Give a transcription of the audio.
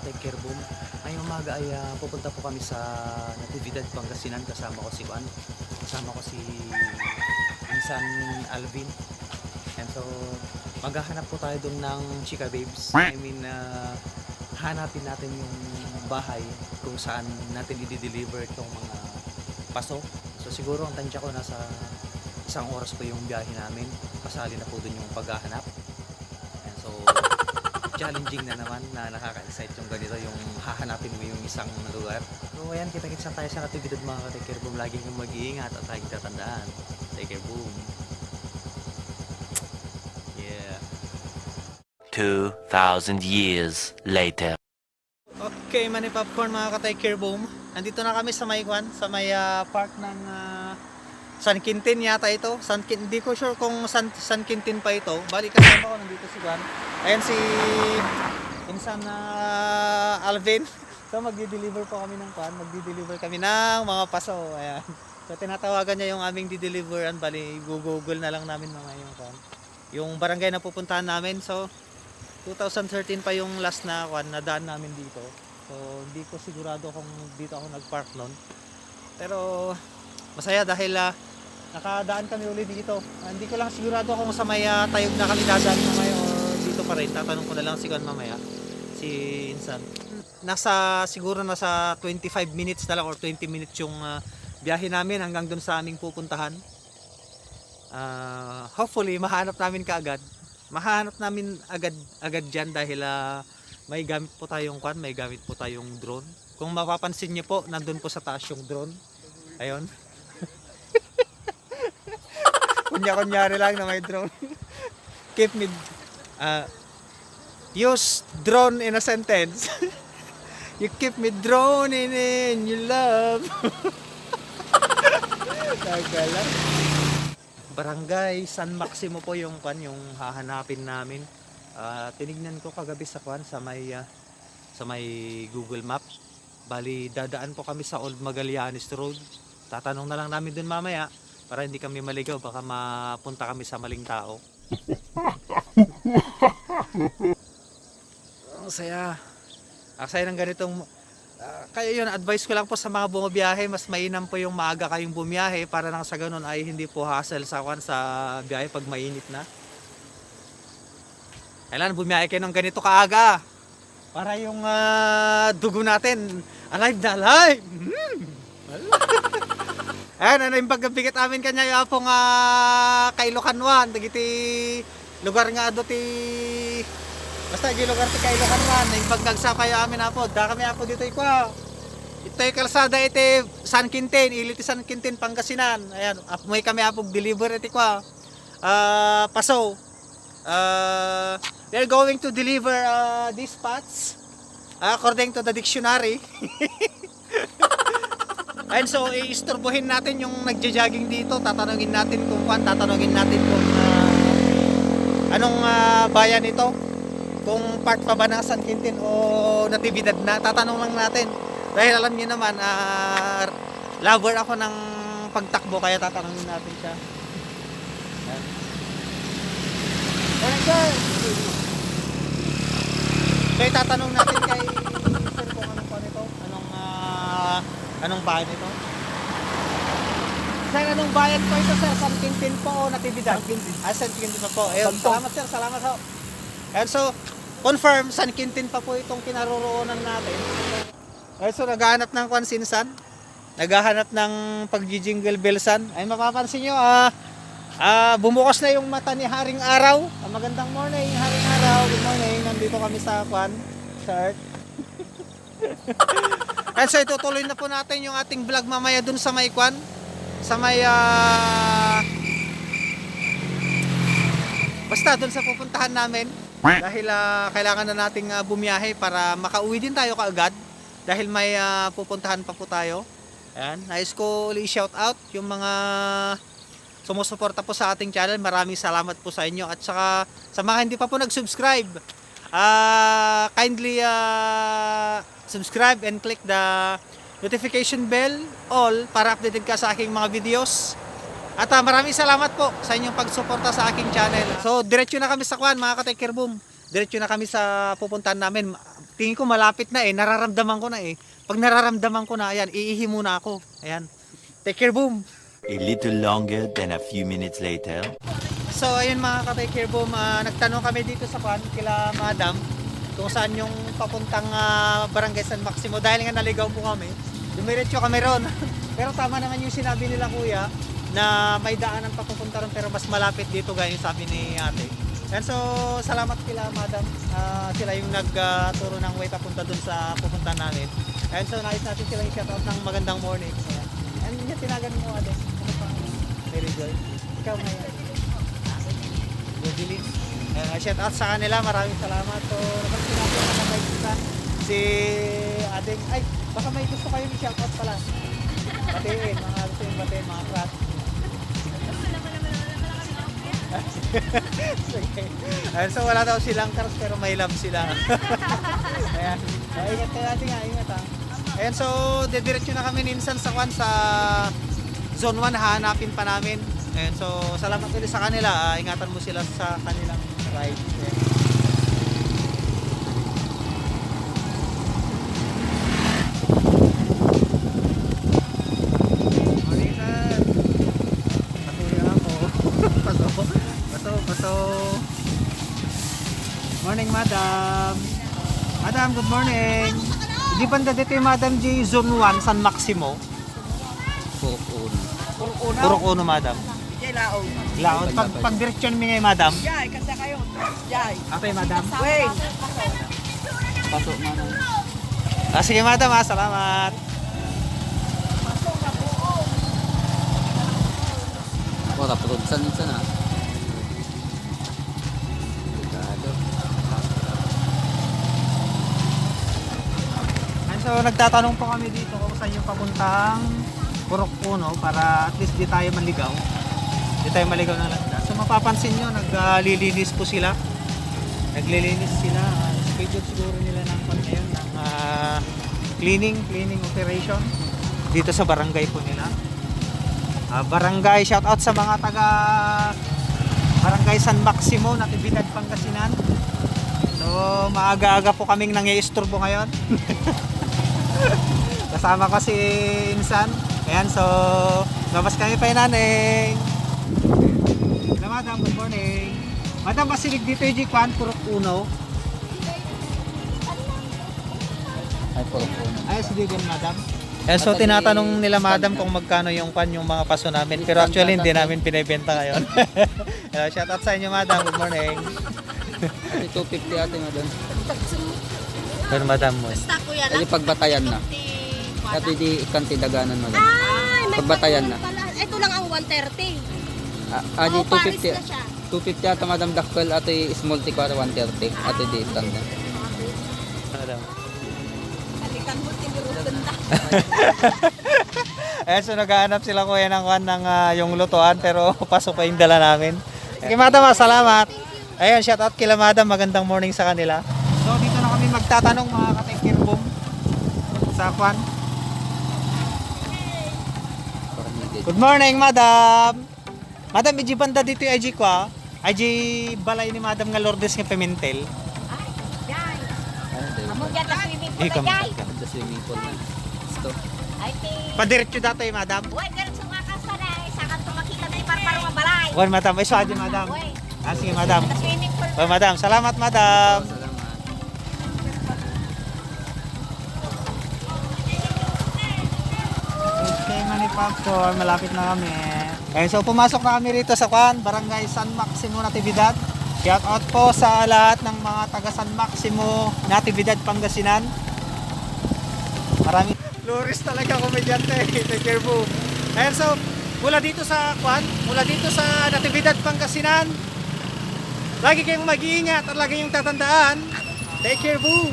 ka-Tekkerboom. Ngayong umaga ay pupunta po kami sa Natividad, Pangasinan. Kasama ko si Juan. Kasama ko si Insan Alvin. And so, maghahanap po tayo dun ng Chika Babes. I mean, hanapin natin yung bahay kung saan natin i-deliver itong mga paso. So siguro ang tansya ko nasa isang oras po yung biyahe namin. Pasali na po dun yung paghahanap. And so, challenging na naman na nakaka-excite yung ganito, yung hahanapin mo yung isang lugar. So ayan, kita-kitsa tayo sa Natividad mga ka-Tekkerboom. Lagi kang mag-iingat at laging tatandaan. Tekkerboom. Yeah. 2,000 years later. Okay, Manny Popcorn mga ka-Tekkerboom. Nandito na kami sa Mayguan, sa may park ng San Quintin yata ito. Hindi ko sure kung San Quintin pa ito. Bali kasama ko nandito si Juan. Ayan si Insan Alvin. So magdi-deliver po kami ng pan. Magdi-deliver kami ng mga paso. Ayan. So tinatawagan niya yung aming di-deliveran. Bali google na lang namin mga yung pan. Yung barangay na pupuntahan namin. So 2013 pa yung last na daan namin dito. So hindi ko sigurado kung dito ako nag-park noon. Pero masaya dahil nakadaan kami ulit dito. Hindi ko lang sigurado kung sa may Tayog na kami dadaan mamaya o dito pa rin. Tatanong ko na lang si Juan mamaya, si Insan. Siguro nasa 25 minutes na lang or 20 minutes yung biyahe namin hanggang dun sa aming pupuntahan. Hopefully mahanap namin kaagad. Mahanap namin agad dyan dahil may gamit po tayong may gamit po tayong drone. Kung mapapansin niyo po, nandun po sa taas yung drone. Ayun. Kunya-kunyari lang na may drone. Keep me use drone in a sentence. You keep me droning in your love. Tagala. Barangay San Maximo po yung yung hahanapin namin. Tinignan ko kagabi sa sa may Google Map. Bali dadaan po kami sa Old Magallanes Road. Tatanong na lang namin dun mamaya para hindi kami maligaw, baka mapunta kami sa maling tao. Ang saya. Ang saya ng ganitong kaya yun, advice ko lang po sa mga bumabiyahe, mas mainam po yung maaga kayong bumiyahe para nang sa ganun ay hindi po hassle sa biyahe pag mainit na. Kailan bumiyahe kayo ng ganito kaaga para yung dugo natin alive na alive. Ayan, yung pagkabigat amin kanya yung pong Kailokanwan, dagiti lugar nga do ti basta yung lugar ti Kailokanwan, yung pagkagsa kayo amin apo, da kami apo dito ikwa. Ito yung kalsada iti San Quintin, iliti San Quintin, Pangasinan. Ayan, may kami apo deliver iti kwa. Paso. We are going to deliver these pots according to the dictionary. And so iistorbohin natin yung nagja-jogging dito, tatanungin natin kung anong bayan ito, kung part pa ba ng San Quintin o Natividad na. Tatanong lang natin dahil alam niyo naman lover ako ng pagtakbo, kaya tatanungin natin siya. Kaya tatanong natin kay sir kung anong pa nito, anong bayan ito? Sir, anong bayan po ito sir? San Quintin po o Natividad? San Quintin pa po. Ayun, salamat sir, salamat ho. And so, confirm, San Quintin pa po itong kinaroroonan natin. Ayun, so naghahanap ng kwansinsan, naghahanap ng pagjijingle bellsan. Ay mapapansin nyo, bumukas na yung mata ni Haring Araw. Magandang morning, Haring Araw. Good morning. Nandito kami sa Earth. And so itutuloy na po natin yung ating vlog mamaya dun sa may sa may basta dun sa pupuntahan namin. Dahil kailangan na nating bumiyahe para makauwi din tayo kaagad. Dahil may pupuntahan pa po tayo. Ayan, nais ko i-shout out yung mga sumusuporta po sa ating channel. Maraming salamat po sa inyo. At saka sa mga hindi pa po nag-subscribe, kindly subscribe and click the notification bell all para updated ka sa aking mga videos. At maraming salamat po sa inyong pagsuporta sa aking channel. So diretso na kami sa mga ka-Tekkerboom. Diretso na kami sa pupuntahan namin. tingin ko malapit na eh, nararamdaman ko na eh. Pag nararamdaman ko na, ayan, iihi muna ako. Ayan. Take care, boom! A little longer than a few minutes later. So ayun mga ka-take care, boom, nagtanong kami dito sa kwan, kila madam, kung saan yung papuntang Barangay San Maximo. Dahil nga naligaw po kami, dumiretso kami ron. Pero tama naman yung sinabi nila kuya, na may daanan pa pupunta ron pero mas malapit dito gaya sabi ni ate. And so salamat kila madam, sila yung nagturo ng way papunta dun sa pupunta namin. And so nais natin silang i-shoutout ng magandang morning. Ayan. And yung tinagan mo ate, ano pa? Very good. Ikaw ngayon. Goodilin. Shoutout sa kanila, maraming salamat. So napansin natin na nakabay kita si Ading. Ay, baka may gusto kayo i-shoutout pala. Batiin, mga gusto yung batiin, mga krat. Sige. Ayan, so wala daw silang cars pero may love sila. Ayan. Ingat kayo natin nga, ingat ha. Ayan, so dediretso na kami minsan sa kwan sa Zone 1, hahanapin pa namin. Ayan, so salamat ulit sa kanila. Ingatan mo sila sa kanilang ride. Ayan. Morning, sir. Patuloy ako. Paso. Morning, madam. Madam, good morning. Di ba dito yung Madam J, Zone 1, San Maximo? Purok uno, madam. Laon. Pag direksyon mi ngay, madam. Jai, kasi kayo. Jai. Okay, madam. Wait. Pasok, madam. Sige, madam, salamat. Oh, tapos san na. So nagtatanong po kami dito kung saan yung papuntang Purok Uno para at least di tayo maligaw. Di tayo maligaw ng landas. So mapapansin nyo, naglilinis po sila. Naglilinis sila. Schedule siguro nila ng ngayon ng cleaning operation dito sa barangay po nila. Barangay, shout out sa mga taga Barangay San Maximo, Natividad, Pangasinan. So maaga-aga po kaming nangiisturbo ngayon. Kasama ko si Insan. Ayan, so labas kami pa naneng. Hello, madam, good morning. Madam, masilig dito yung G-Kwan, Purok Uno. Ay, po. Ay, sige din, madam. Ayan, so tinatanong nila madam kung magkano yung yung mga paso namin. Pero actually hindi namin pinibenta ngayon. Hello, shout out sa inyo, madam. Good morning. Ate 250 ate mo doon. Pero madam mo. Basta kuya Kasi pagbatayan na. Ate di ikanti daganan mo doon. Ay, may Pagbatayan na. pala. Ito lang ang 130. Ate Oh, Paris na 250. siya. 250 ata madam dakpel ate small tick para 130. Ate di tanda. Madam. Balikan mo, tinurutan na. Ayan, so naghahanap sila kuya ng yung lutuan pero pasok pa yung dala namin. Okay, madam, salamat. Ayan, shout out kila madam. Magandang morning sa kanila. So dito na kami magtatanong mga ka-take boom sa kwan. Good morning, madam. Madam, medyo banda dito yung IG ko ah. IG balay ni madam nga Lourdes nga Pimentel. Ay, Jai. Ano tayo? Amo dyan na swimming pool Ikaw, na, Jai. Sa swimming pool na. Ito. Ay, ti. Padiretso dato yung madam. Uy, ganun sa mga kasana. Saka tumakita na yung parparo ng balay. Wan madam, ay swadyo madam. Uy, Sige madam. sa swimming pool. Oh, madam, salamat madam. Salamat. Okay, Manny Popcorn, malapit na kami. Okay, so pumasok na kami rito sa Kwan, Barangay San Maximo, Natividad. Shout out po sa lahat ng mga taga San Maximo, Natividad, Pangasinan. Maraming Loris talaga komedyante, take care boom. Ayan, so mula dito sa Kwan, mula dito sa Natividad, Pangasinan. Lagi kayong mag-iingat at lagi yung tatandaan. Take care boom.